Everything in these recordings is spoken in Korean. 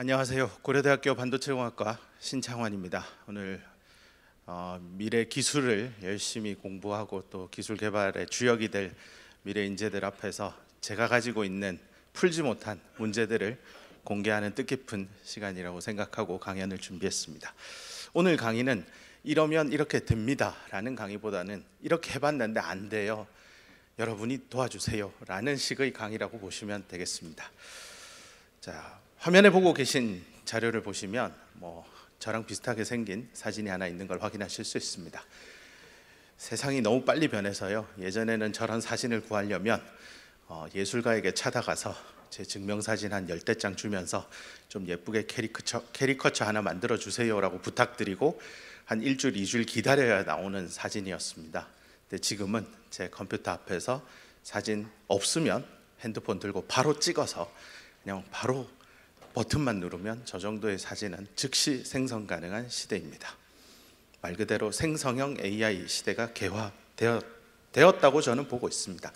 안녕하세요. 고려대학교 반도체공학과 신창환입니다. 오늘 미래 기술을 열심히 공부하고 또 기술 개발의 주역이 될 미래 인재들 앞에서 제가 가지고 있는 풀지 못한 문제들을 공개하는 뜻깊은 시간이라고 생각하고 강연을 준비했습니다. 오늘 강의는 이러면 이렇게 됩니다 라는 강의보다는 이렇게 해봤는데 안 돼요, 여러분이 도와주세요 라는 식의 강의라고 보시면 되겠습니다. 자, 화면에 보고 계신 자료를 보시면 저랑 비슷하게 생긴 사진이 하나 있는 걸 확인하실 수 있습니다. 세상이 너무 빨리 변해서요, 예전에는 저런 사진을 구하려면 예술가에게 찾아가서 제 증명사진 한 10대 주면서 좀 예쁘게 캐리커처 하나 만들어 주세요 라고 부탁드리고 한 일주일, 2주일 기다려야 나오는 사진이었습니다. 근데 지금은 제 컴퓨터 앞에서 사진 없으면 핸드폰 들고 바로 찍어서 그냥 바로 버튼만 누르면 저 정도의 사진은 즉시 생성 가능한 시대입니다. 말 그대로 생성형 AI 시대가 개화되었다고 저는 보고 있습니다.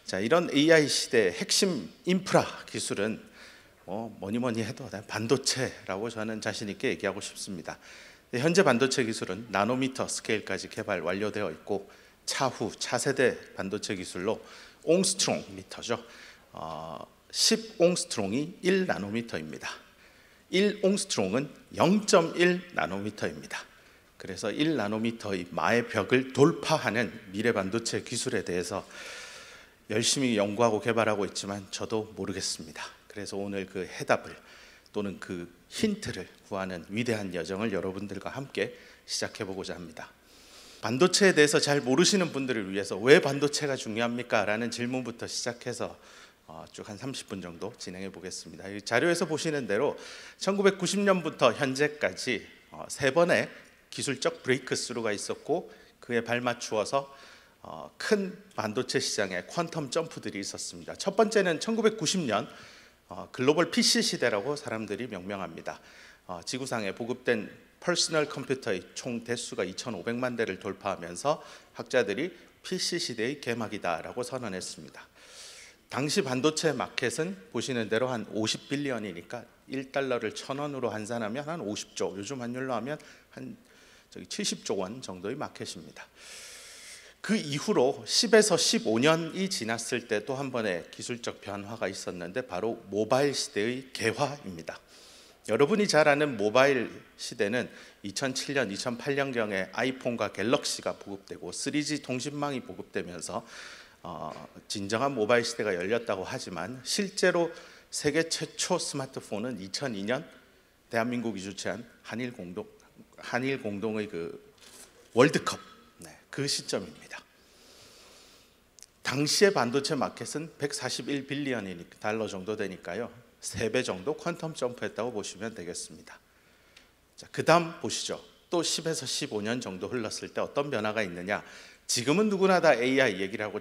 자, 이런 AI 시대의 핵심 인프라 기술은 뭐니 해도 반도체라고 저는 자신 있게 얘기하고 싶습니다. 현재 반도체 기술은 나노미터 스케일까지 개발 완료되어 있고 차후 차세대 반도체 기술로 옹스트롱 미터죠. 10옹스트롱이 1나노미터입니다. 1옹스트롱은 0.1 나노미터입니다. 그래서 1나노미터의 마의 벽을 돌파하는 미래 반도체 기술에 대해서 열심히 연구하고 개발하고 있지만 저도 모르겠습니다. 그래서 오늘 그 해답을 또는 그 힌트를 구하는 위대한 여정을 여러분들과 함께 시작해보고자 합니다. 반도체에 대해서 잘 모르시는 분들을 위해서 왜 반도체가 중요합니까? 라는 질문부터 시작해서 쭉 한 30분 정도 진행해 보겠습니다. 이 자료에서 보시는 대로 1990년부터 현재까지 3번의 기술적 브레이크스루가 있었고 그에 발맞추어서 큰 반도체 시장에 퀀텀 점프들이 있었습니다. 첫 번째는 1990년 글로벌 PC 시대라고 사람들이 명명합니다. 지구상에 보급된 퍼스널 컴퓨터의 총 대수가 2,500만 대를 돌파하면서 학자들이 PC 시대의 개막이다라고 선언했습니다. 당시 반도체 마켓은 보시는 대로 한 50빌리언이니까 1달러를 1,000원으로 환산하면 한 50조, 요즘 환율로 하면 한 70조 원 정도의 마켓입니다. 그 이후로 10에서 15년이 지났을 때 또 한 번의 기술적 변화가 있었는데 바로 모바일 시대의 개화입니다. 여러분이 잘 아는 모바일 시대는 2007년, 2008년경에 아이폰과 갤럭시가 보급되고 3G 통신망이 보급되면서 진정한 모바일 시대가 열렸다고 하지만 실제로 세계 최초 스마트폰은 2002년 대한민국이 주최한 한일 공동의 그 월드컵, 그 시점입니다. 당시의 반도체 마켓은 141빌리언 달러 정도 되니까요, 3배 정도 퀀텀 점프했다고 보시면 되겠습니다. 자, 그 다음 보시죠. 또 10에서 15년 정도 흘렀을 때 어떤 변화가 있느냐. 지금은 누구나 다 AI 얘기를 하고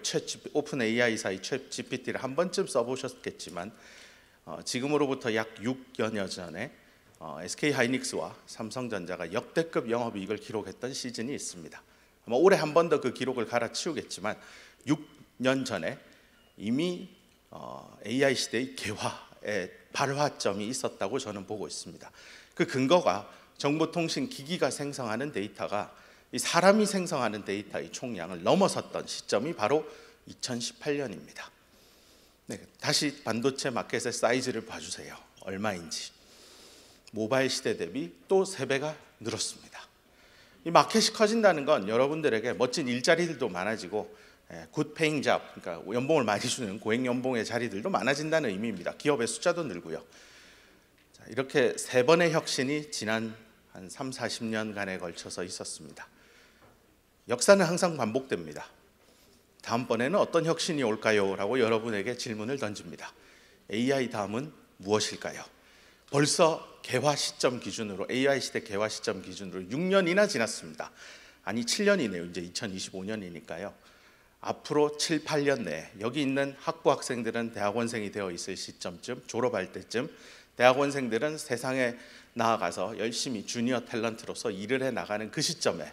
오픈 AI 사이 챗 GPT를 한 번쯤 써보셨겠지만 지금으로부터 약 6여 년 전에 SK 하이닉스와 삼성전자가 역대급 영업이익을 기록했던 시즌이 있습니다. 아마 올해 한 번 더 그 기록을 갈아치우겠지만 6년 전에 이미 AI 시대의 개화의 발화점이 있었다고 저는 보고 있습니다. 그 근거가 정보통신기기가 생성하는 데이터가 이 사람이 생성하는 데이터의 총량을 넘어섰던 시점이 바로 2018년입니다. 다시 반도체 마켓의 사이즈를 봐주세요. 얼마인지. 모바일 시대 대비 또 3배가 늘었습니다. 이 마켓이 커진다는 건 여러분들에게 멋진 일자리들도 많아지고 굿 페잉 잡, 그러니까 연봉을 많이 주는 고액 연봉의 자리들도 많아진다는 의미입니다. 기업의 숫자도 늘고요. 자, 이렇게 3번의 혁신이 지난 한 3, 40년간에 걸쳐서 있었습니다. 역사는 항상 반복됩니다. 다음번에는 어떤 혁신이 올까요? 라고 여러분에게 질문을 던집니다. AI 다음은 무엇일까요? 벌써 개화 시점 기준으로, AI 시대 개화 시점 기준으로 6년이나 지났습니다. 아니 7년이네요. 이제 2025년이니까요. 앞으로 7, 8년 내에 여기 있는 학부 학생들은 대학원생이 되어 있을 시점쯤, 졸업할 때쯤 대학원생들은 세상에 나아가서 열심히 주니어 탤런트로서 일을 해나가는 그 시점에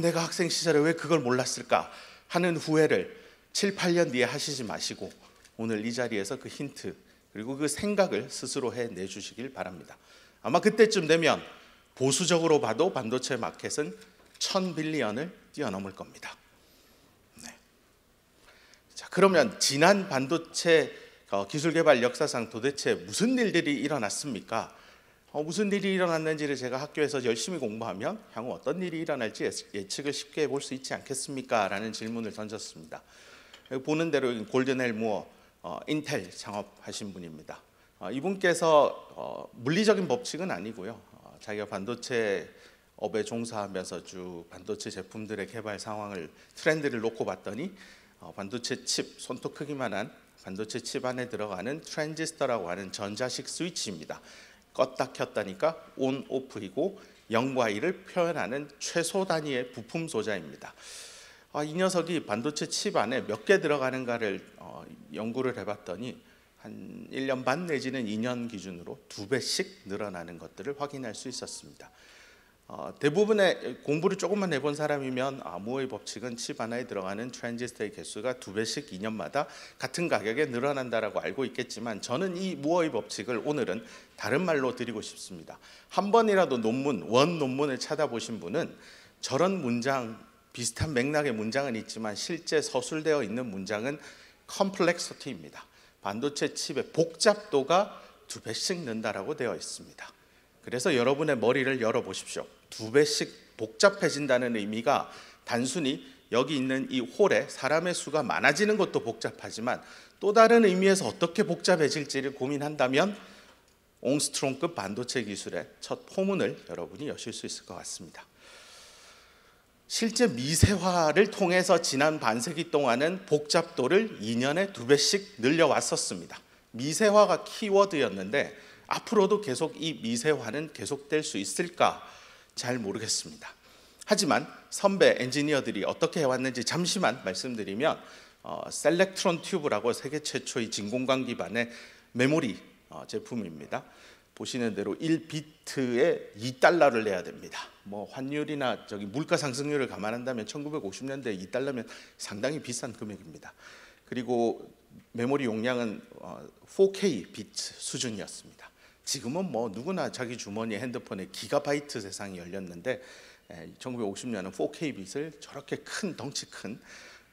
내가 학생 시절에 왜 그걸 몰랐을까 하는 후회를 7, 8년 뒤에 하시지 마시고 오늘 이 자리에서 그 힌트 그리고 그 생각을 스스로 해내주시길 바랍니다. 아마 그때쯤 되면 보수적으로 봐도 반도체 마켓은 1000빌리언을 뛰어넘을 겁니다. 네. 자, 그러면 지난 반도체 기술 개발 역사상 도대체 무슨 일들이 일어났습니까? 무슨 일이 일어났는지를 제가 학교에서 열심히 공부하면 향후 어떤 일이 일어날지 예측을 쉽게 해볼 수 있지 않겠습니까? 라는 질문을 던졌습니다. 보는 대로 골든헬 무어 인텔 창업하신 분입니다. 이분께서 물리적인 법칙은 아니고요. 자기가 반도체 업에 종사하면서 쭉 반도체 제품들의 개발 상황을 트렌드를 놓고 봤더니 반도체 칩, 손톱 크기만한 반도체 칩 안에 들어가는 트랜지스터라고 하는 전자식 스위치입니다. 껐다 켰다니까 온, 오프이고 0과 1을 표현하는 최소 단위의 부품 소자입니다. 이 녀석이 반도체 칩 안에 몇 개 들어가는가를 연구를 해봤더니 한 1년 반 내지는 2년 기준으로 2배씩 늘어나는 것들을 확인할 수 있었습니다. 대부분의 공부를 조금만 해본 사람이면 무어의 법칙은 칩 하나에 들어가는 트랜지스터의 개수가 2배씩 2년마다 같은 가격에 늘어난다라고 알고 있겠지만 저는 이 무어의 법칙을 오늘은 다른 말로 드리고 싶습니다. 한 번이라도 원 논문을 찾아보신 분은 저런 문장, 비슷한 맥락의 문장은 있지만 실제 서술되어 있는 문장은 컴플렉시티입니다. 반도체 칩의 복잡도가 2배씩 는다라고 되어 있습니다. 그래서 여러분의 머리를 열어보십시오. 2배씩 복잡해진다는 의미가 단순히 여기 있는 이 홀에 사람의 수가 많아지는 것도 복잡하지만 또 다른 의미에서 어떻게 복잡해질지를 고민한다면 옹스트롬급 반도체 기술의 첫 포문을 여러분이 여실 수 있을 것 같습니다. 실제 미세화를 통해서 지난 반세기 동안은 복잡도를 2년에 2배씩 늘려왔었습니다. 미세화가 키워드였는데 앞으로도 계속 이 미세화는 계속될 수 있을까 잘 모르겠습니다. 하지만 선배 엔지니어들이 어떻게 해왔는지 잠시만 말씀드리면 셀렉트론 튜브라고 세계 최초의 진공관 기반의 메모리 제품입니다. 보시는 대로 1비트에 2달러를 내야 됩니다. 뭐 환율이나 물가 상승률을 감안한다면 1950년대 2달러면 상당히 비싼 금액입니다. 그리고 메모리 용량은 4K 비트 수준이었습니다. 지금은 뭐 누구나 자기 주머니 핸드폰에 기가바이트 세상이 열렸는데 1950년은 4K 빛을 저렇게 큰 덩치 큰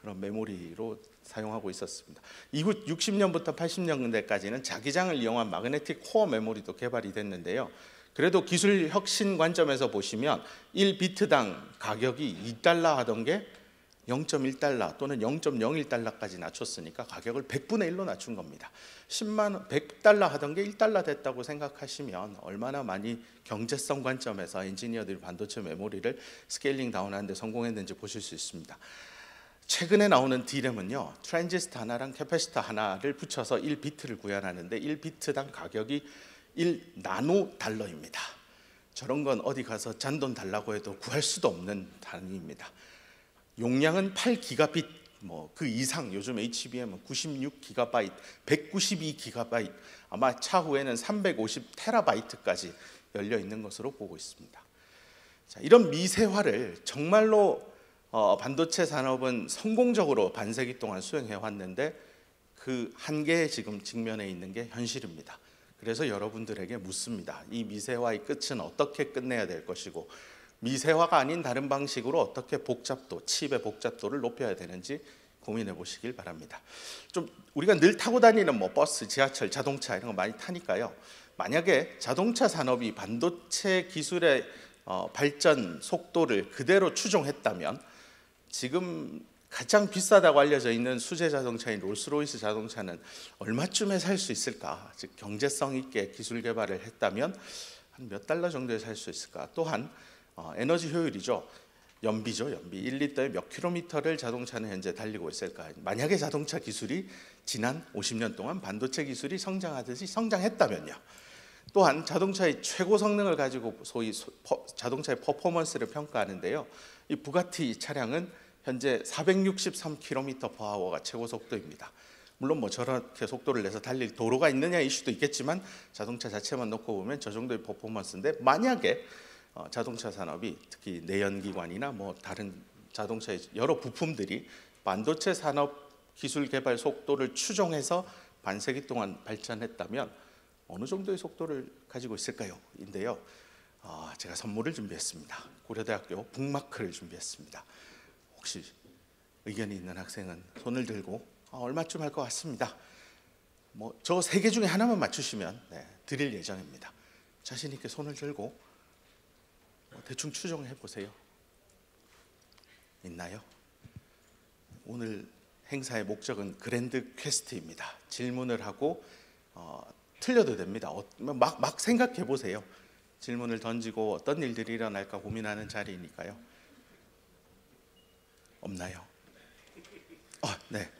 그런 메모리로 사용하고 있었습니다. 이후 60년부터 80년대까지는 자기장을 이용한 마그네틱 코어 메모리도 개발이 됐는데요. 그래도 기술 혁신 관점에서 보시면 1비트당 가격이 2달러 하던 게 0.1달러 또는 0.01달러까지 낮췄으니까 가격을 100분의 1로 낮춘 겁니다. 100달러 하던 게 1달러 됐다고 생각하시면 얼마나 많이 경제성 관점에서 엔지니어들이 반도체 메모리를 스케일링 다운하는 데 성공했는지 보실 수 있습니다. 최근에 나오는 D램은요, 트랜지스터 하나랑 캐패시터 하나를 붙여서 1비트를 구현하는데 1비트당 가격이 1나노달러입니다. 저런 건 어디 가서 잔돈 달라고 해도 구할 수도 없는 단위입니다. 용량은 8기가빗, 그 이상, 요즘 HBM은 96기가바이트, 192기가바이트, 아마 차후에는 350테라바이트까지 열려 있는 것으로 보고 있습니다. 자, 이런 미세화를 정말로 반도체 산업은 성공적으로 반세기 동안 수행해 왔는데 그 한계에 지금 직면해 있는 게 현실입니다. 그래서 여러분들에게 묻습니다. 이 미세화의 끝은 어떻게 끝내야 될 것이고 미세화가 아닌 다른 방식으로 어떻게 칩의 복잡도를 높여야 되는지 고민해 보시길 바랍니다. 좀 우리가 늘 타고 다니는 버스, 지하철, 자동차 이런 거 많이 타니까요. 만약에 자동차 산업이 반도체 기술의 발전 속도를 그대로 추종했다면 지금 가장 비싸다고 알려져 있는 수제 자동차인 롤스로이스 자동차는 얼마쯤에 살 수 있을까? 즉 경제성 있게 기술 개발을 했다면 한 몇 달러 정도에 살 수 있을까? 또한 에너지 효율이죠. 연비죠. 1리터에 몇 킬로미터를 자동차는 현재 달리고 있을까? 만약에 자동차 기술이 지난 50년 동안 반도체 기술이 성장하듯이 성장했다면요. 또한 자동차의 최고 성능을 가지고 소위 자동차의 퍼포먼스를 평가하는데요. 이 부가티 차량은 현재 463km/h가 최고 속도입니다. 물론 저렇게 속도를 내서 달릴 도로가 있느냐 이슈도 있겠지만 자동차 자체만 놓고 보면 저 정도의 퍼포먼스인데 만약에 자동차 산업이 특히 내연기관이나 다른 자동차의 여러 부품들이 반도체 산업 기술 개발 속도를 추종해서 반세기 동안 발전했다면 어느 정도의 속도를 가지고 있을까요? 인데요. 제가 선물을 준비했습니다. 고려대학교 북마크를 준비했습니다. 혹시 의견이 있는 학생은 손을 들고 얼마쯤 할 것 같습니다. 저 세 개 중에 하나만 맞추시면 드릴 예정입니다. 자신 있게 손을 들고 대충 추정해 보세요. 있나요? 오늘 행사의 목적은 그랜드 퀘스트입니다. 질문을 하고 틀려도 됩니다. 막 생각해 보세요. 질문을 던지고 어떤 일들이 일어날까 고민하는 자리니까요. 없나요? 네.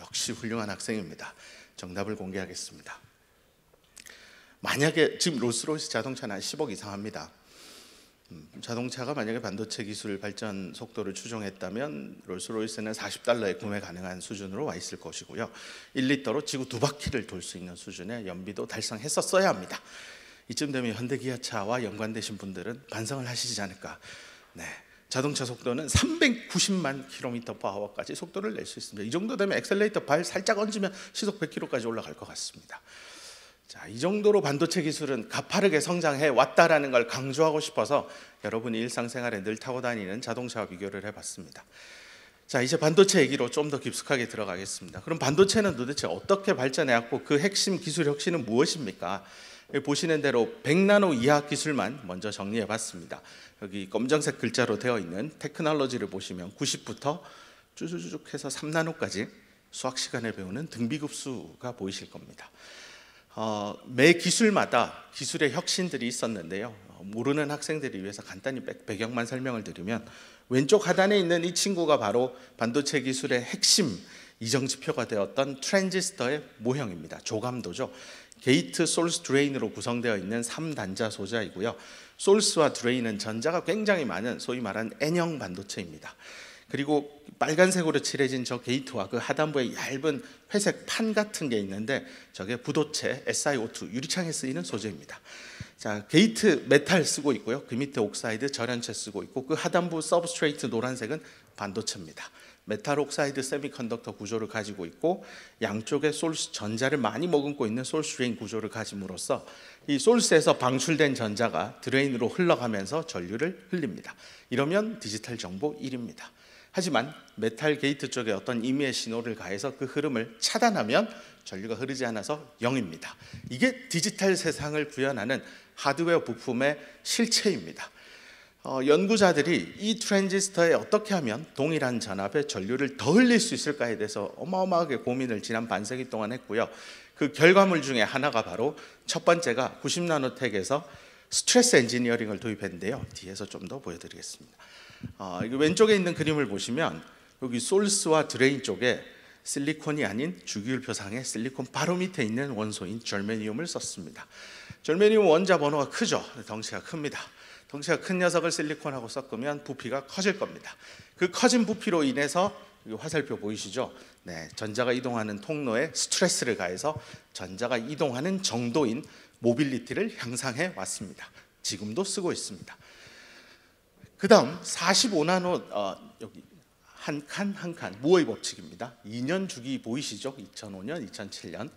역시 훌륭한 학생입니다. 정답을 공개하겠습니다. 만약에 지금 롤스로이스 자동차는 한 10억 이상 합니다. 자동차가 만약에 반도체 기술 발전 속도를 추종했다면 롤스로이스는 $40에 구매 가능한 수준으로 와 있을 것이고요. 1리터로 지구 2바퀴를 돌 수 있는 수준의 연비도 달성했었어야 합니다. 이쯤 되면 현대기아차와 연관되신 분들은 반성을 하시지 않을까. 자동차 속도는 390만 km/h까지 속도를 낼 수 있습니다. 이 정도 되면 엑셀레이터 발 살짝 얹으면 시속 100km까지 올라갈 것 같습니다. 자, 이 정도로 반도체 기술은 가파르게 성장해 왔다라는 걸 강조하고 싶어서 여러분이 일상생활에 늘 타고 다니는 자동차와 비교를 해봤습니다. 자, 이제 반도체 얘기로 좀 더 깊숙하게 들어가겠습니다. 그럼 반도체는 도대체 어떻게 발전해왔고 그 핵심 기술 혁신은 무엇입니까? 여기 보시는 대로 100나노 이하 기술만 먼저 정리해봤습니다. 여기 검정색 글자로 되어 있는 테크놀로지를 보시면 90부터 쭈쭈쭈 해서 3나노까지 수학 시간에 배우는 등비급수가 보이실 겁니다. 매 기술마다 기술의 혁신들이 있었는데요. 모르는 학생들을 위해서 간단히 배경만 설명을 드리면 왼쪽 하단에 있는 이 친구가 바로 반도체 기술의 핵심 이정지표가 되었던 트랜지스터의 모형입니다. 조감도죠. 게이트, 소스, 드레인으로 구성되어 있는 3단자 소자이고요. 소스와 드레인은 전자가 굉장히 많은 소위 말하는 N형 반도체입니다. 그리고 빨간색으로 칠해진 저 게이트와 그 하단부에 얇은 회색 판 같은 게 있는데 저게 부도체 SiO2 유리창에 쓰이는 소재입니다. 자, 게이트 메탈 쓰고 있고요. 그 밑에 옥사이드 절연체 쓰고 있고 그 하단부 서브스트레이트 노란색은 반도체입니다. 메탈 옥사이드 세미컨덕터 구조를 가지고 있고 양쪽에 소스 전자를 많이 머금고 있는 소스 드레인 구조를 가짐으로써 이 소스에서 방출된 전자가 드레인으로 흘러가면서 전류를 흘립니다. 이러면 디지털 정보 1입니다. 하지만 메탈 게이트 쪽에 어떤 임의의 신호를 가해서 그 흐름을 차단하면 전류가 흐르지 않아서 0입니다. 이게 디지털 세상을 구현하는 하드웨어 부품의 실체입니다. 연구자들이 이 트랜지스터에 어떻게 하면 동일한 전압의 전류를 더 흘릴 수 있을까에 대해서 어마어마하게 고민을 지난 반세기 동안 했고요. 그 결과물 중에 하나가 바로 첫 번째가 90나노텍에서 스트레스 엔지니어링을 도입했는데요. 뒤에서 좀 더 보여드리겠습니다. 왼쪽에 있는 그림을 보시면 여기 소스와 드레인 쪽에 실리콘이 아닌 주기율표상의 실리콘 바로 밑에 있는 원소인 절메니움을 썼습니다. 절메니움 원자 번호가 크죠. 덩치가 큽니다. 덩치가 큰 녀석을 실리콘하고 섞으면 부피가 커질 겁니다. 그 커진 부피로 인해서 화살표 보이시죠? 전자가 이동하는 통로에 스트레스를 가해서 전자가 이동하는 정도인 모빌리티를 향상해 왔습니다. 지금도 쓰고 있습니다. 그 다음 45나노 여기 한 칸 무어의 법칙입니다. 2년 주기 보이시죠? 2005년, 2007년.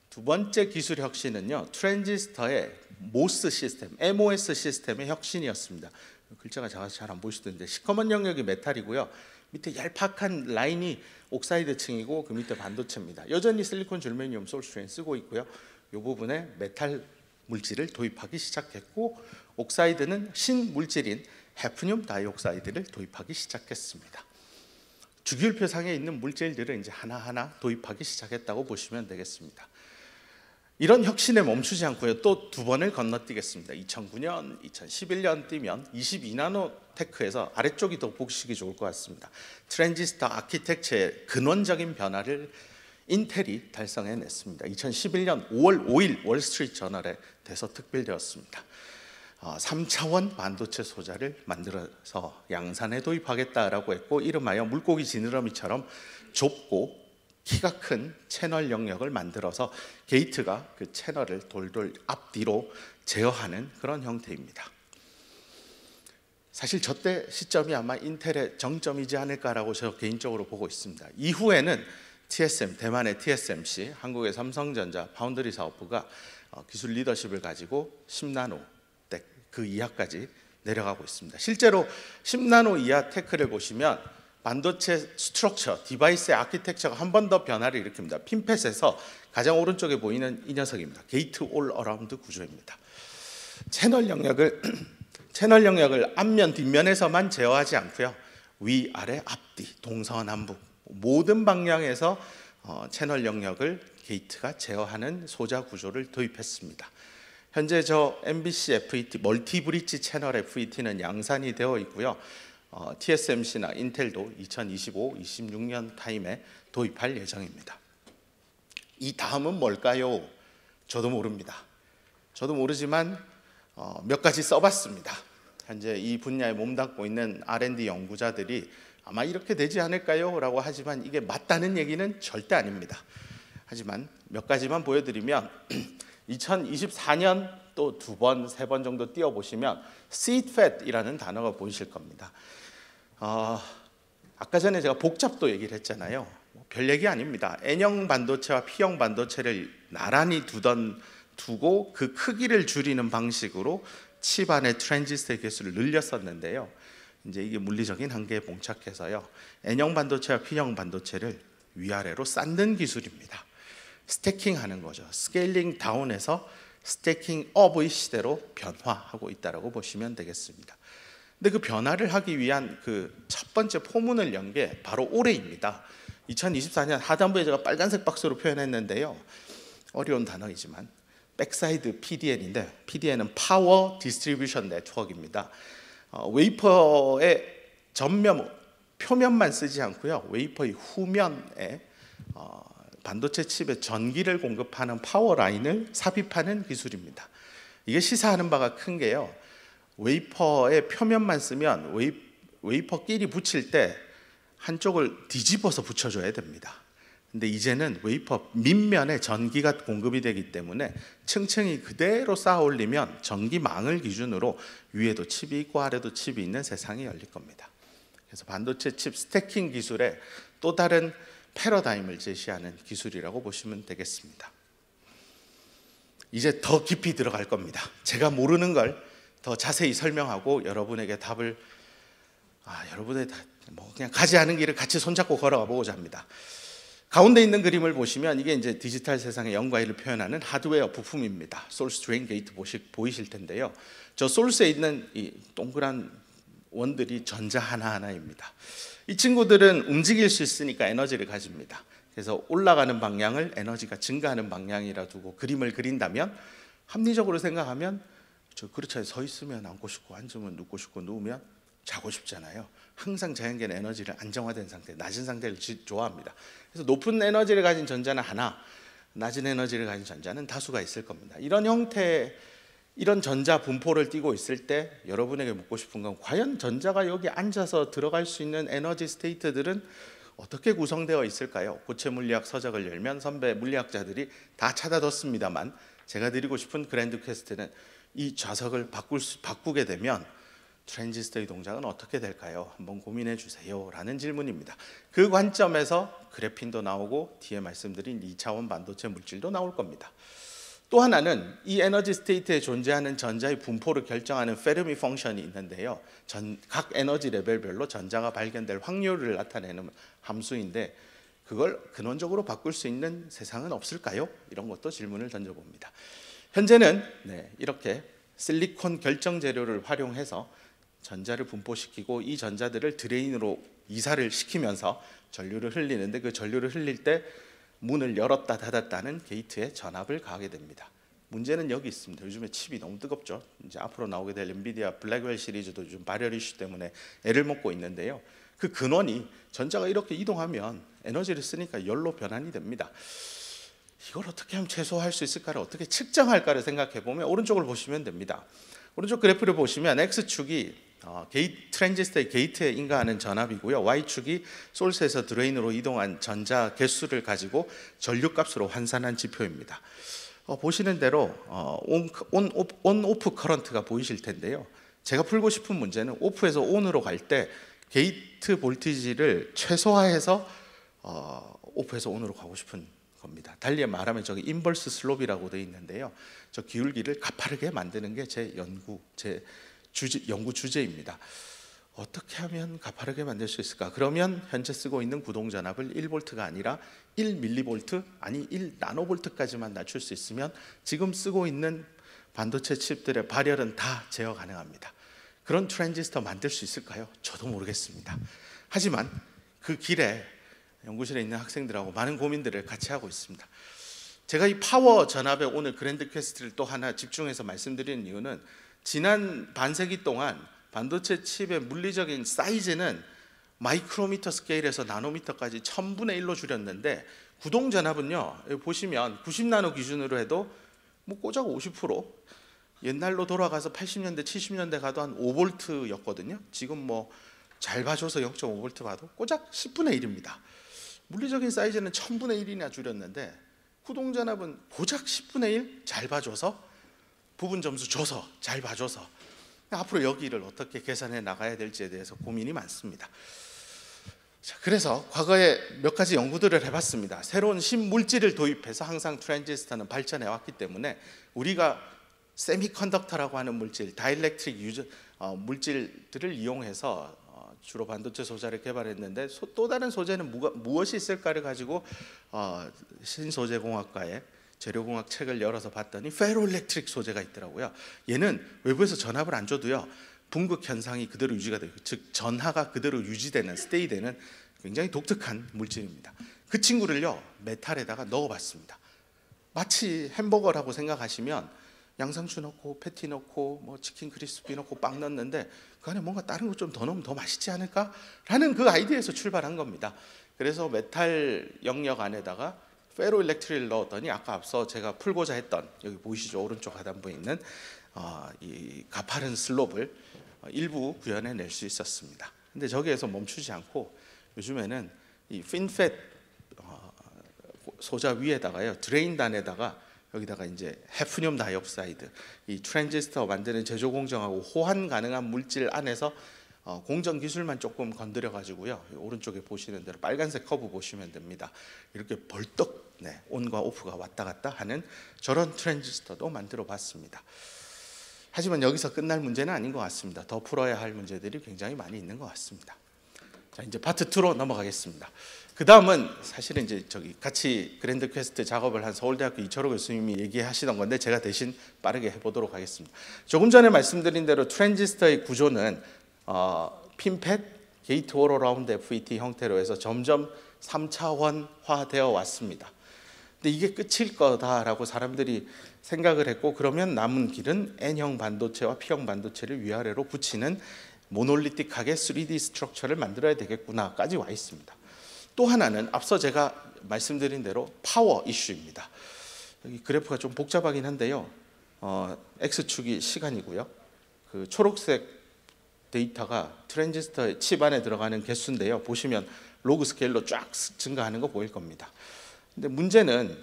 두 번째 기술 혁신은요, 트랜지스터의 MOS 시스템, MOS 시스템의 혁신이었습니다. 글자가 작아서 잘 안 보이시던데 시커먼 영역이 메탈이고요. 밑에 얄팍한 라인이 옥사이드층이고 그 밑에 반도체입니다. 여전히 실리콘 절메니움 솔스트레인 쓰고 있고요. 이 부분에 메탈 물질을 도입하기 시작했고 옥사이드는 신물질인 해프늄 다이옥사이드를 도입하기 시작했습니다. 주기율표상에 있는 물질들을 이제 하나하나 도입하기 시작했다고 보시면 되겠습니다. 이런 혁신에 멈추지 않고요. 또 두 번을 건너뛰겠습니다. 2009년, 2011년 뛰면 22나노테크에서 아래쪽이 더 보시기 좋을 것 같습니다. 트랜지스터 아키텍처의 근원적인 변화를 인텔이 달성해냈습니다. 2011년 5월 5일 월스트리트 저널에 대서특필되었습니다. 3차원 반도체 소자를 만들어서 양산에 도입하겠다라고 했고 이름하여 물고기 지느러미처럼 좁고 키가 큰 채널 영역을 만들어서 게이트가 그 채널을 돌돌 앞뒤로 제어하는 그런 형태입니다. 사실 저때 시점이 아마 인텔의 정점이지 않을까라고 저 개인적으로 보고 있습니다. 이후에는 TSM, 대만의 TSMC, 한국의 삼성전자 파운드리 사업부가 기술 리더십을 가지고 10나노 그 이하까지 내려가고 있습니다. 실제로 10나노 이하 테크를 보시면 반도체 스트럭처, 디바이스의 아키텍처가 한 번 더 변화를 일으킵니다. 핀펫에서 가장 오른쪽에 보이는 이 녀석입니다. 게이트 올 어라운드 구조입니다. 채널 영역을 앞면, 뒷면에서만 제어하지 않고요. 위, 아래, 앞뒤, 동서남북 모든 방향에서 채널 영역을 게이트가 제어하는 소자 구조를 도입했습니다. 현재 저 MBC FET, 멀티 브릿지 채널 FET는 양산이 되어 있고요. TSMC나 인텔도 2025, 26년 타임에 도입할 예정입니다. 이 다음은 뭘까요? 저도 모릅니다. 저도 모르지만 몇 가지 써봤습니다. 현재 이 분야에 몸담고 있는 R&D 연구자들이 아마 이렇게 되지 않을까요? 라고 하지만 이게 맞다는 얘기는 절대 아닙니다. 하지만 몇 가지만 보여드리면 2024년 또 2번, 3번 정도 띄워보시면 seed fat이라는 단어가 보이실 겁니다. 아까 전에 제가 복잡도 얘기를 했잖아요. 별 얘기 아닙니다. N형 반도체와 P형 반도체를 나란히 두고 그 크기를 줄이는 방식으로 칩 안에 트랜지스터의 개수를 늘렸었는데요. 이제 이게 물리적인 한계에 봉착해서요. N형 반도체와 P형 반도체를 위아래로 쌓는 기술입니다. 스태킹하는 거죠. 스케일링 다운에서 스태킹 업의 시대로 변화하고 있다고 보시면 되겠습니다. 근데 그 변화를 하기 위한 그 첫 번째 포문을 연 게 바로 올해입니다. 2024년 하단부에 제가 빨간색 박스로 표현했는데요. 어려운 단어이지만 백사이드 PDN인데 PDN은 파워 디스트리뷰션 네트워크입니다. 웨이퍼의 전면, 표면만 쓰지 않고요. 웨이퍼의 후면에 반도체 칩에 전기를 공급하는 파워 라인을 삽입하는 기술입니다. 이게 시사하는 바가 큰 게요. 웨이퍼의 표면만 쓰면 웨이퍼 끼리 붙일 때 한쪽을 뒤집어서 붙여줘야 됩니다. 근데 이제는 웨이퍼 밑면에 전기가 공급이 되기 때문에 층층이 그대로 쌓아 올리면 전기망을 기준으로 위에도 칩이 있고 아래도 칩이 있는 세상이 열릴 겁니다. 그래서 반도체 칩 스태킹 기술의 또 다른 패러다임을 제시하는 기술이라고 보시면 되겠습니다. 이제 더 깊이 들어갈 겁니다. 제가 모르는 걸 더 자세히 설명하고 여러분에게 답을 여러분의 그냥 가지 않은 길을 같이 손잡고 걸어가 보고자 합니다. 가운데 있는 그림을 보시면 이게 이제 디지털 세상의 0과 1을 표현하는 하드웨어 부품입니다. 소스 드레인 게이트 보이실 텐데요. 저 소스에 있는 이 동그란 원들이 전자 하나하나입니다. 이 친구들은 움직일 수 있으니까 에너지를 가집니다. 그래서 올라가는 방향을 에너지가 증가하는 방향이라 두고 그림을 그린다면 합리적으로 생각하면 그렇죠. 서 있으면 앉고 싶고 앉으면 눕고 싶고 누우면 자고 싶잖아요. 항상 자연계는 에너지를 안정화된 상태, 낮은 상태를 좋아합니다. 그래서 높은 에너지를 가진 전자는 하나, 낮은 에너지를 가진 전자는 다수가 있을 겁니다. 이런 형태의 이런 전자 분포를 띠고 있을 때 여러분에게 묻고 싶은 건 과연 전자가 여기 앉아서 들어갈 수 있는 에너지 스테이트들은 어떻게 구성되어 있을까요? 고체 물리학 서적을 열면 선배 물리학자들이 다 찾아뒀습니다만 제가 드리고 싶은 그랜드 퀘스트는 이 좌석을 바꾸게 되면 트랜지스터의 동작은 어떻게 될까요? 한번 고민해 주세요 라는 질문입니다. 그 관점에서 그래핀도 나오고 뒤에 말씀드린 2차원 반도체 물질도 나올 겁니다. 또 하나는 이 에너지 스테이트에 존재하는 전자의 분포를 결정하는 페르미 펑션이 있는데요. 각 에너지 레벨별로 전자가 발견될 확률을 나타내는 함수인데 그걸 근원적으로 바꿀 수 있는 세상은 없을까요? 이런 것도 질문을 던져봅니다. 현재는 이렇게 실리콘 결정 재료를 활용해서 전자를 분포시키고 이 전자들을 드레인으로 이사를 시키면서 전류를 흘리는데 그 전류를 흘릴 때 문을 열었다 닫았다는 게이트에 전압을 가하게 됩니다. 문제는 여기 있습니다. 요즘에 칩이 너무 뜨겁죠. 이제 앞으로 나오게 될 엔비디아 블랙웰 시리즈도 요즘 발열 이슈 때문에 애를 먹고 있는데요. 그 근원이 전자가 이렇게 이동하면 에너지를 쓰니까 열로 변환이 됩니다. 이걸 어떻게 하면 최소화할 수 있을까를 어떻게 측정할까를 생각해 보면 오른쪽을 보시면 됩니다. 오른쪽 그래프를 보시면 X축이 트랜지스터의 게이트에 인가하는 전압이고요. Y축이 소스에서 드레인으로 이동한 전자 개수를 가지고 전류값으로 환산한 지표입니다. 보시는 대로 온 오프 커런트가 보이실 텐데요. 제가 풀고 싶은 문제는 오프에서 온으로 갈 때 게이트 볼티지를 최소화해서 오프에서 온으로 가고 싶은 겁니다. 달리 말하면 저기 인버스 슬롭이라고 되어 있는데요. 저 기울기를 가파르게 만드는 게 제 연구 주제입니다. 어떻게 하면 가파르게 만들 수 있을까? 그러면 현재 쓰고 있는 구동전압을 1볼트가 아니라 1밀리볼트 아니 1나노볼트까지만 낮출 수 있으면 지금 쓰고 있는 반도체 칩들의 발열은 다 제어 가능합니다. 그런 트랜지스터 만들 수 있을까요? 저도 모르겠습니다. 하지만 그 길에 연구실에 있는 학생들하고 많은 고민들을 같이 하고 있습니다. 제가 이 파워 전압에 오늘 그랜드 퀘스트를 또 하나 집중해서 말씀드리는 이유는 지난 반세기 동안 반도체 칩의 물리적인 사이즈는 마이크로미터 스케일에서 나노미터까지 1000분의 1로 줄였는데 구동전압은요, 여기 보시면 90나노 기준으로 해도 뭐 고작 50%, 옛날로 돌아가서 80년대 70년대 가도 한 5볼트였거든요. 지금 뭐 잘 봐줘서 0.5볼트 봐도 고작 10분의 1입니다. 물리적인 사이즈는 1000분의 1이나 줄였는데 구동전압은 고작 10분의 1 잘 봐줘서 부분 점수 줘서 잘 봐줘서 앞으로 여기를 어떻게 계산해 나가야 될지에 대해서 고민이 많습니다. 자, 그래서 과거에 몇 가지 연구들을 해봤습니다. 새로운 신물질을 도입해서 항상 트랜지스터는 발전해 왔기 때문에 우리가 세미컨덕터라고 하는 물질, 다이일렉트릭 물질들을 이용해서 주로 반도체 소자를 개발했는데 또 다른 소재는 무엇이 있을까를 가지고 신소재공학과의 재료공학 책을 열어서 봤더니 페로일렉트릭 소재가 있더라고요. 얘는 외부에서 전압을 안 줘도요 분극 현상이 그대로 유지가 돼요. 즉 전하가 그대로 유지되는 스테이되는 굉장히 독특한 물질입니다. 그 친구를요 메탈에다가 넣어봤습니다. 마치 햄버거라고 생각하시면 양상추 넣고 패티 넣고 뭐 치킨 크리스피 넣고 빵 넣었는데 그 안에 뭔가 다른 거 좀 더 넣으면 더 맛있지 않을까라는 그 아이디어에서 출발한 겁니다. 그래서 메탈 영역 안에다가 페로일렉트릭을 넣었더니 아까 앞서 제가 풀고자 했던 여기 보이시죠? 오른쪽 하단부에 있는 이 가파른 슬롭을 일부 구현해낼 수 있었습니다. 근데 저기에서 멈추지 않고 요즘에는 이 핀팻 소자 위에다가요 드레인단에다가 여기다가 이제 해프늄 다이옥사이드, 이 트랜지스터 만드는 제조 공정하고 호환 가능한 물질 안에서 공정 기술만 조금 건드려 가지고요. 오른쪽에 보시는 대로 빨간색 커브 보시면 됩니다. 이렇게 벌떡 온과 오프가 왔다 갔다 하는 저런 트랜지스터도 만들어 봤습니다. 하지만 여기서 끝날 문제는 아닌 것 같습니다. 더 풀어야 할 문제들이 굉장히 많이 있는 것 같습니다. 자, 이제 파트 2로 넘어가겠습니다. 그 다음은 사실은 이제 저기 같이 그랜드 퀘스트 작업을 한 서울대학교 이철호 교수님이 얘기하시던 건데 제가 대신 빠르게 해보도록 하겠습니다. 조금 전에 말씀드린 대로 트랜지스터의 구조는 핀팻, 게이트 올 어라운드 FET 형태로 해서 점점 3차원화되어 왔습니다. 근데 이게 끝일 거다라고 사람들이 생각을 했고 그러면 남은 길은 N형 반도체와 P형 반도체를 위아래로 붙이는 모놀리틱하게 3D 스트럭처를 만들어야 되겠구나까지 와 있습니다. 또 하나는 앞서 제가 말씀드린 대로 파워 이슈입니다. 여기 그래프가 좀 복잡하긴 한데요. X축이 시간이고요. 그 초록색 데이터가 트랜지스터 칩 안에 들어가는 개수인데요. 보시면 로그 스케일로 쫙 증가하는 거 보일 겁니다. 근데 문제는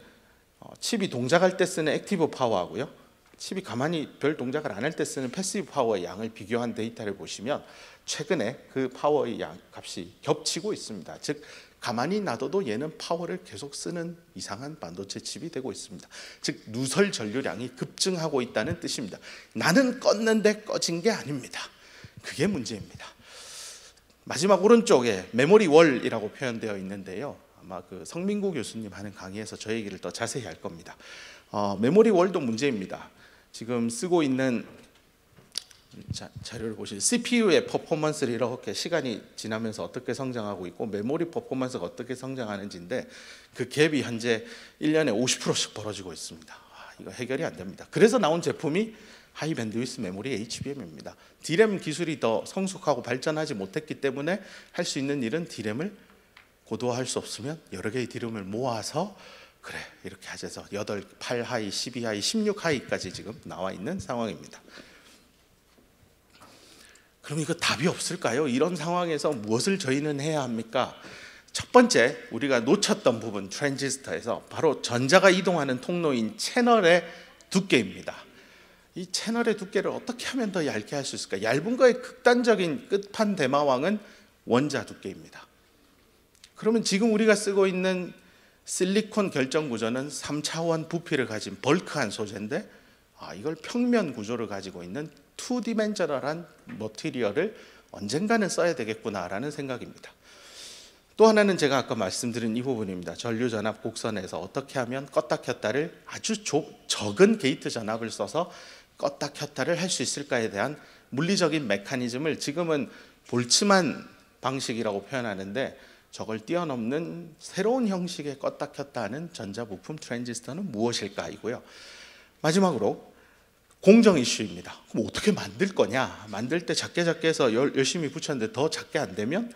칩이 동작할 때 쓰는 액티브 파워하고요. 칩이 가만히 별 동작을 안 할 때 쓰는 패시브 파워의 양을 비교한 데이터를 보시면 최근에 그 파워의 양 값이 겹치고 있습니다. 즉 가만히 놔둬도 얘는 파워를 계속 쓰는 이상한 반도체 칩이 되고 있습니다. 즉 누설 전류량이 급증하고 있다는 뜻입니다. 나는 껐는데 꺼진 게 아닙니다. 그게 문제입니다. 마지막 오른쪽에 메모리 월이라고 표현되어 있는데요. 아마 그 성민구 교수님 하는 강의에서 저 얘기를 더 자세히 할 겁니다. 메모리 월도 문제입니다. 지금 쓰고 있는 자료를 보시면 CPU의 퍼포먼스를 이렇게 시간이 지나면서 어떻게 성장하고 있고 메모리 퍼포먼스가 어떻게 성장하는지인데 그 갭이 현재 1년에 50%씩 벌어지고 있습니다. 이거 해결이 안 됩니다. 그래서 나온 제품이 하이 밴드위스 메모리 HBM입니다. D램 기술이 더 성숙하고 발전하지 못했기 때문에 할 수 있는 일은 D램을 고도화할 수 없으면 여러 개의 D램을 모아서 그래 이렇게 하셔서 8 하이, 12 하이, 16 하이까지 지금 나와 있는 상황입니다. 그럼 이거 답이 없을까요? 이런 상황에서 무엇을 저희는 해야 합니까? 첫 번째 우리가 놓쳤던 부분 트랜지스터에서 바로 전자가 이동하는 통로인 채널의 두께입니다. 이 채널의 두께를 어떻게 하면 더 얇게 할 수 있을까? 얇은 거의 극단적인 끝판 대마왕은 원자 두께입니다. 그러면 지금 우리가 쓰고 있는 실리콘 결정 구조는 3차원 부피를 가진 벌크한 소재인데 이걸 평면 구조를 가지고 있는 2디멘셔널한 머티리얼을 언젠가는 써야 되겠구나라는 생각입니다. 또 하나는 제가 아까 말씀드린 이 부분입니다. 전류전압 곡선에서 어떻게 하면 껐다 켰다를 아주 적은 게이트 전압을 써서 껐다 켰다를 할 수 있을까에 대한 물리적인 메커니즘을 지금은 볼츠만 방식이라고 표현하는데 저걸 뛰어넘는 새로운 형식의 껐다 켰다 하는 전자부품 트랜지스터는 무엇일까이고요. 마지막으로 공정 이슈입니다. 그럼 어떻게 만들 거냐? 만들 때 작게 해서 열심히 붙였는데 더 작게 안 되면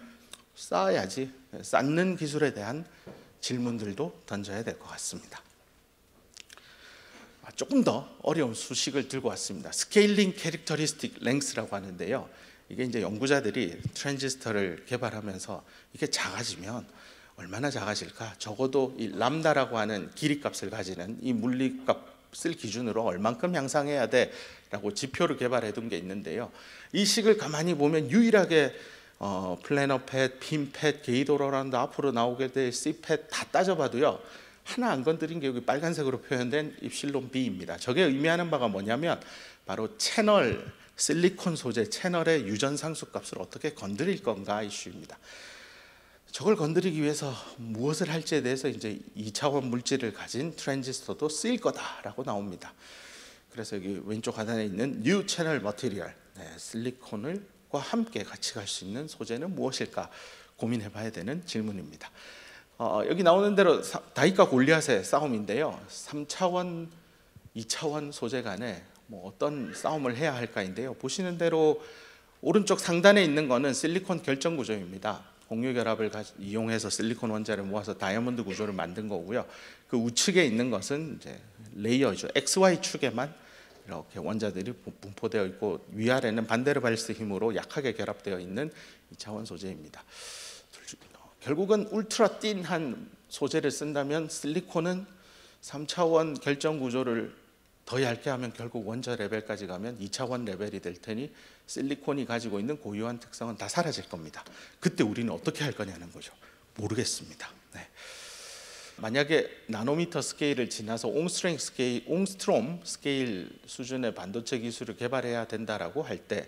쌓아야지. 쌓는 기술에 대한 질문들도 던져야 될 것 같습니다. 조금 더 어려운 수식을 들고 왔습니다. 스케일링 캐릭터리스틱 랭스라고 하는데요. 이게 이제 연구자들이 트랜지스터를 개발하면서 이게 작아지면 얼마나 작아질까? 적어도 이 람다라고 하는 길이값을 가지는 이 물리값을 기준으로 얼만큼 향상해야 돼라고 지표를 개발해 둔 게 있는데요. 이 식을 가만히 보면 유일하게 플래너 팻, 핀 팻, 게이트 오러라운드 앞으로 나오게 될 C 팻 다 따져봐도요. 하나 안 건드린 게 여기 빨간색으로 표현된 입실론 B입니다. 저게 의미하는 바가 뭐냐면 바로 채널, 실리콘 소재 채널의 유전 상수값을 어떻게 건드릴 건가 이슈입니다. 저걸 건드리기 위해서 무엇을 할지에 대해서 이제 2차원 물질을 가진 트랜지스터도 쓰일 거다라고 나옵니다. 그래서 여기 왼쪽 하단에 있는 뉴 채널 머티리얼, 실리콘과 함께 같이 갈 수 있는 소재는 무엇일까 고민해 봐야 되는 질문입니다. 여기 나오는 대로 다윗과 골리앗의 싸움인데요. 3차원, 2차원 소재 간에 어떤 싸움을 해야 할까인데요. 보시는 대로 오른쪽 상단에 있는 거는 실리콘 결정 구조입니다. 공유 결합을 이용해서 실리콘 원자를 모아서 다이아몬드 구조를 만든 거고요. 그 우측에 있는 것은 이제 레이어죠. XY 축에만 이렇게 원자들이 분포되어 있고 위아래는 반데르발스 힘으로 약하게 결합되어 있는 2차원 소재입니다. 결국은 울트라 띵한 소재를 쓴다면 실리콘은 3차원 결정 구조를 더 얇게 하면 결국 원자 레벨까지 가면 2차원 레벨이 될 테니 실리콘이 가지고 있는 고유한 특성은 다 사라질 겁니다. 그때 우리는 어떻게 할 거냐는 거죠. 모르겠습니다. 네. 만약에 나노미터 스케일을 지나서 옹스트롬 스케일 수준의 반도체 기술을 개발해야 된다라고 할 때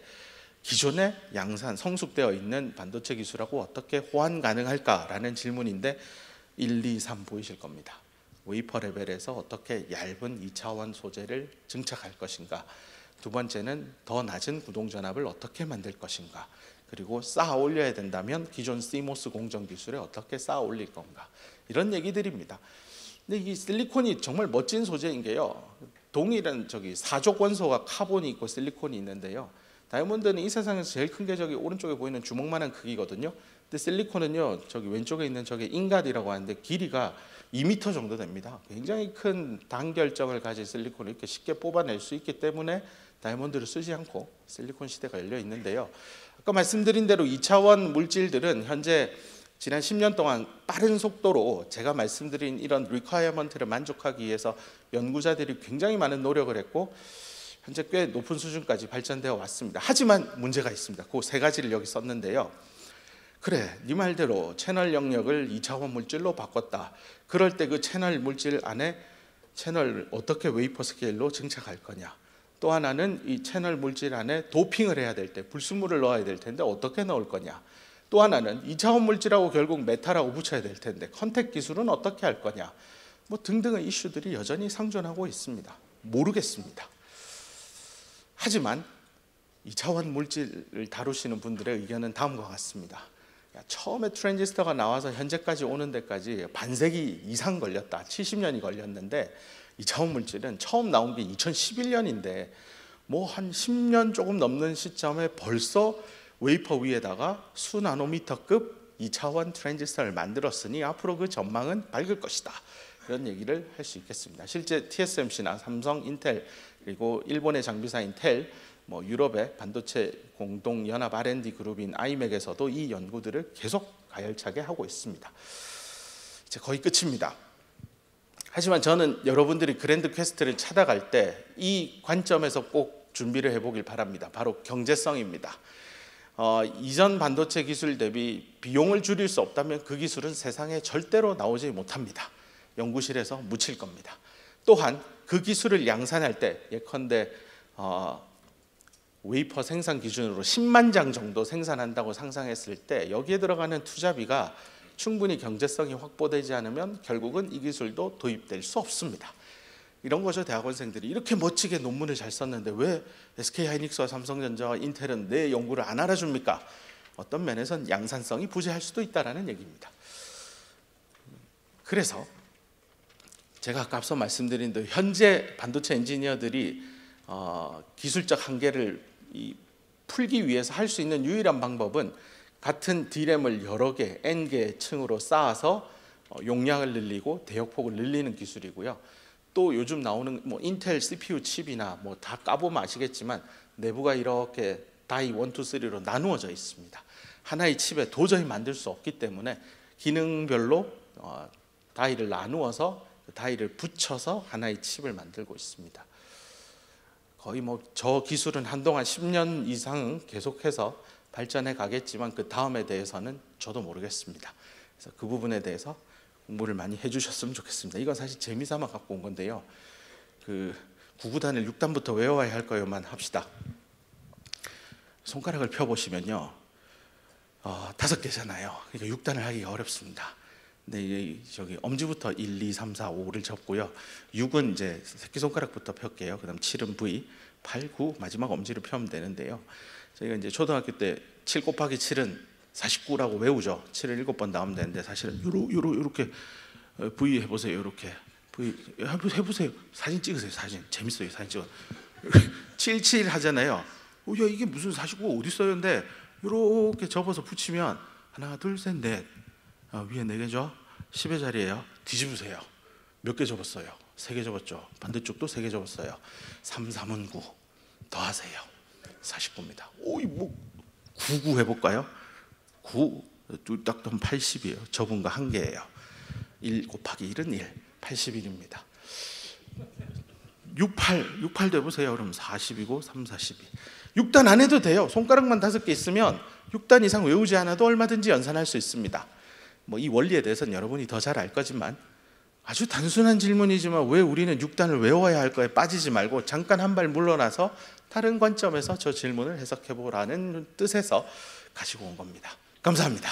기존의 양산 성숙되어 있는 반도체 기술하고 어떻게 호환 가능할까라는 질문인데 1, 2, 3 보이실 겁니다. 웨이퍼 레벨에서 어떻게 얇은 2차원 소재를 증착할 것인가, 두 번째는 더 낮은 구동전압을 어떻게 만들 것인가, 그리고 쌓아 올려야 된다면 기존 CMOS 공정 기술에 어떻게 쌓아 올릴 건가, 이런 얘기들입니다. 근데 이 실리콘이 정말 멋진 소재인 게요, 동일한 사족 원소가 카본이 있고 실리콘이 있는데요, 다이아몬드는 이 세상에서 제일 큰 게 저기 오른쪽에 보이는 주먹만한 크기거든요. 근데 실리콘은요, 저기 왼쪽에 있는 저게 인갓이라고 하는데 길이가 2m 정도 됩니다. 굉장히 큰 단결정을 가진 실리콘을 이렇게 쉽게 뽑아낼 수 있기 때문에 다이아몬드를 쓰지 않고 실리콘 시대가 열려 있는데요. 아까 말씀드린 대로 2차원 물질들은 현재 지난 10년 동안 빠른 속도로 제가 말씀드린 이런 리퀘어먼트를 만족하기 위해서 연구자들이 굉장히 많은 노력을 했고 현재 꽤 높은 수준까지 발전되어 왔습니다. 하지만 문제가 있습니다. 그 세 가지를 여기 썼는데요. 그래, 네 말대로 채널 영역을 2차원 물질로 바꿨다. 그럴 때 그 채널 물질 안에 채널 어떻게 웨이퍼 스케일로 증착할 거냐. 또 하나는 이 채널 물질 안에 도핑을 해야 될 때 불순물을 넣어야 될 텐데 어떻게 넣을 거냐. 또 하나는 2차원 물질하고 결국 메탈하고 붙여야 될 텐데 컨택 기술은 어떻게 할 거냐. 등등의 이슈들이 여전히 상존하고 있습니다. 모르겠습니다. 하지만 2차원 물질을 다루시는 분들의 의견은 다음과 같습니다. 처음에 트랜지스터가 나와서 현재까지 오는 데까지 반세기 이상 걸렸다. 70년이 걸렸는데 2차원 물질은 처음 나온 게 2011년인데 한 10년 조금 넘는 시점에 벌써 웨이퍼 위에다가 수 나노미터급 2차원 트랜지스터를 만들었으니 앞으로 그 전망은 밝을 것이다. 이런 얘기를 할 수 있겠습니다. 실제 TSMC나 삼성, 인텔, 그리고 일본의 장비사인 텔, 유럽의 반도체 공동연합 R&D 그룹인 아이맥에서도 이 연구들을 계속 가열차게 하고 있습니다. 이제 거의 끝입니다. 하지만 저는 여러분들이 그랜드 퀘스트를 찾아갈 때 이 관점에서 꼭 준비를 해보길 바랍니다. 바로 경제성입니다. 이전 반도체 기술 대비 비용을 줄일 수 없다면 그 기술은 세상에 절대로 나오지 못합니다. 연구실에서 묻힐 겁니다. 또한 그 기술을 양산할 때 예컨대 웨이퍼 생산 기준으로 10만 장 정도 생산한다고 상상했을 때 여기에 들어가는 투자비가 충분히 경제성이 확보되지 않으면 결국은 이 기술도 도입될 수 없습니다. 이런 거죠. 대학원생들이 이렇게 멋지게 논문을 잘 썼는데 왜 SK하이닉스와 삼성전자와 인텔은 내 연구를 안 알아줍니까? 어떤 면에서는 양산성이 부재할 수도 있다는 얘기입니다. 그래서 제가 아까 앞서 말씀드린 대로 현재 반도체 엔지니어들이 기술적 한계를 풀기 위해서 할 수 있는 유일한 방법은 같은 D램을 여러 개, N개 층으로 쌓아서 용량을 늘리고 대역폭을 늘리는 기술이고요. 또 요즘 나오는 인텔 CPU 칩이나 다 까보면 아시겠지만 내부가 이렇게 다이 1, 2, 3로 나누어져 있습니다. 하나의 칩에 도저히 만들 수 없기 때문에 기능별로 다이를 나누어서 그 다이를 붙여서 하나의 칩을 만들고 있습니다. 거의 저 기술은 한동안 10년 이상 계속해서 발전해 가겠지만 그 다음에 대해서는 저도 모르겠습니다. 그래서 그 부분에 대해서 공부를 많이 해주셨으면 좋겠습니다. 이건 사실 재미삼아 갖고 온 건데요. 그 구구단을 6단부터 외워야 할 거요만 합시다. 손가락을 펴보시면요, 5개잖아요. 그러니까 6단을 하기가 어렵습니다. 근데 저기 엄지부터 1, 2, 3, 4, 5를 접고요. 6은 이제 새끼손가락부터 펼게요. 그다음 7은 V, 8, 9 마지막 엄지를 펴면 되는데요. 저희가 이제 초등학교 때 7 곱하기 7은 49라고 외우죠. 7을 7번 나오면 되는데 사실은 요렇게 V 해보세요. 이렇게 V 해보세요. 사진 찍으세요. 사진 재밌어요. 사진 찍어. 77 하잖아요. 야 이게 무슨 49 어디 있어요? 근데 이렇게 접어서 붙이면 하나 둘 셋 넷 위에 4개죠. 10의 자리예요. 뒤집으세요. 몇 개 접었어요? 3개 접었죠. 반대쪽도 3개 접었어요. 3, 3은 9 더하세요. 49입니다. 오이 99 해볼까요? 9 딱 더하면 80이에요. 접은 거 1개예요. 1 곱하기 1은 1, 81입니다. 68도 해보세요. 그럼 40이고 3, 42. 6단 안 해도 돼요. 손가락만 5개 있으면 6단 이상 외우지 않아도 얼마든지 연산할 수 있습니다. 이 원리에 대해서는 여러분이 더 잘 알 거지만 아주 단순한 질문이지만 왜 우리는 6단을 외워야 할까에 빠지지 말고 잠깐 한 발 물러나서 다른 관점에서 저 질문을 해석해 보라는 뜻에서 가지고 온 겁니다. 감사합니다.